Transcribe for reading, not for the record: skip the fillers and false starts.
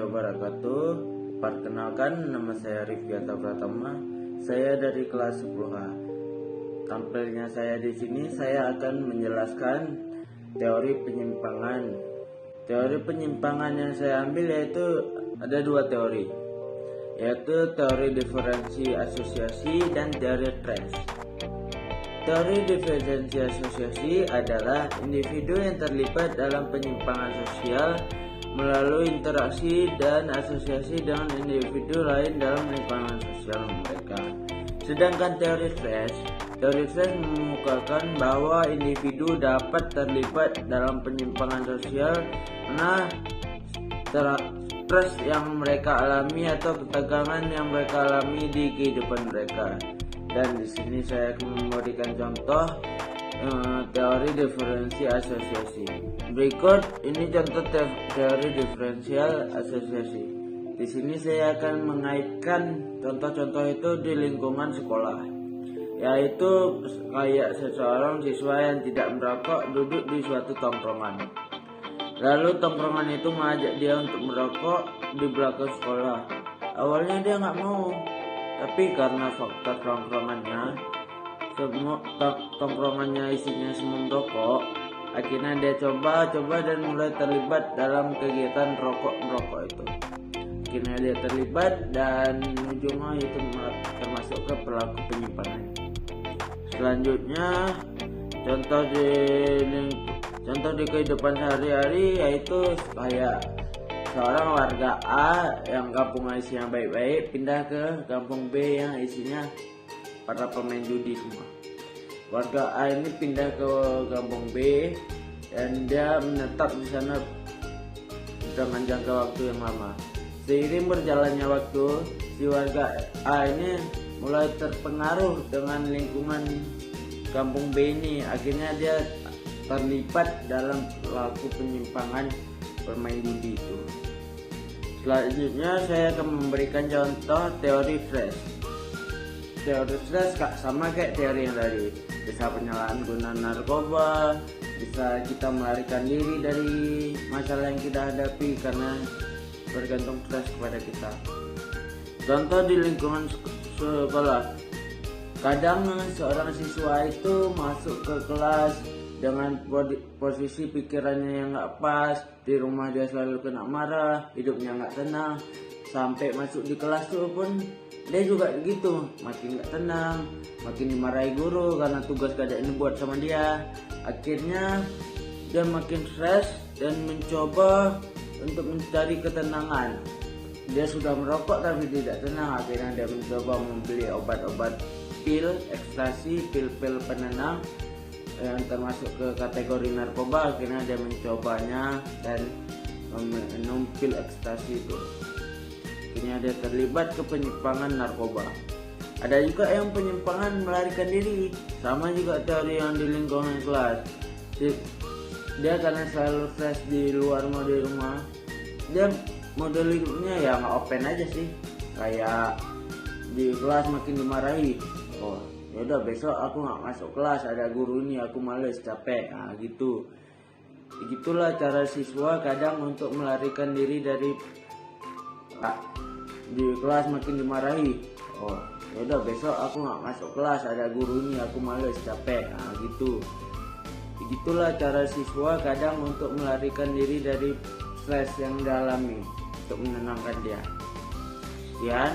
wabarakatuh. Perkenalkan, nama saya Rifyata Pratama. Saya dari kelas 10A. Tampilnya saya di sini, saya akan menjelaskan teori penyimpangan. Teori penyimpangan yang saya ambil yaitu ada dua teori, yaitu teori diferensi asosiasi dan teori trace. Teori diferensi asosiasi adalah individu yang terlibat dalam penyimpangan sosial melalui interaksi dan asosiasi dengan individu lain dalam lingkungan sosial mereka. Sedangkan teori trace mengemukakan bahwa individu dapat terlibat dalam penyimpangan sosial karena stres yang mereka alami atau ketegangan yang mereka alami di kehidupan mereka. Dan di sini saya akan memberikan contoh teori diferensi asosiasi. Berikut ini contoh teori diferensial asosiasi. Di sini saya akan mengaitkan contoh-contoh itu di lingkungan sekolah, yaitu kayak seseorang siswa yang tidak merokok duduk di suatu tongkrongan. Lalu tongkrongan itu mengajak dia untuk merokok di belakang sekolah. Awalnya dia nggak mau, tapi karena faktor tongkrongannya isinya semua merokok, akhirnya dia coba dan mulai terlibat dalam kegiatan merokok itu. Akhirnya dia terlibat dan ujungnya itu termasuk ke pelaku penyimpangan. Selanjutnya contoh di kehidupan sehari-hari yaitu kayak seorang warga A yang kampung isinya baik-baik pindah ke kampung B yang isinya para pemain judi semua. Warga A ini pindah ke kampung B dan dia menetap di sana dengan jangka waktu yang lama. Seiring berjalannya waktu, si warga A ini mulai terpengaruh dengan lingkungan kampung B ini. Akhirnya dia terlibat dalam pelaku penyimpangan bermain judi itu. Selanjutnya saya akan memberikan contoh teori trace. Teori trace sama kayak teori yang tadi, bisa penyalahgunaan narkoba, bisa kita melarikan diri dari masalah yang kita hadapi karena bergantung stres kepada kita. Contoh di lingkungan sekolah, kadang seorang siswa itu masuk ke kelas dengan posisi pikirannya yang nggak pas, di rumah dia selalu kena marah, hidupnya nggak tenang, sampai masuk di kelas tuh pun dia juga gitu, makin nggak tenang, makin dimarahi guru karena tugas gak ada yang dibuat sama dia. Akhirnya dia makin stres dan mencoba untuk mencari ketenangan. Dia sudah merokok tapi tidak tenang, akhirnya dia mencoba membeli obat-obat pil ekstasi, pil-pil penenang yang termasuk ke kategori narkoba. Akhirnya dia mencobanya dan meminum pil ekstasi itu. Akhirnya dia terlibat ke penyimpangan narkoba. Ada juga yang penyimpangan melarikan diri, sama juga teori yang di lingkungan kelas. Dia karena selalu stres di luar mau di rumah, dia model hidupnya ya nggak open aja sih, kayak di kelas makin dimarahi, oh yaudah besok aku nggak masuk kelas, ada guru ini, aku males, capek, nah gitu. Begitulah cara siswa kadang untuk melarikan diri dari di kelas makin dimarahi, oh yaudah besok aku nggak masuk kelas, ada guru ini, aku males, capek, nah gitu. Begitulah cara siswa kadang untuk melarikan diri dari stres yang dialami untuk menenangkan dia. Sekian.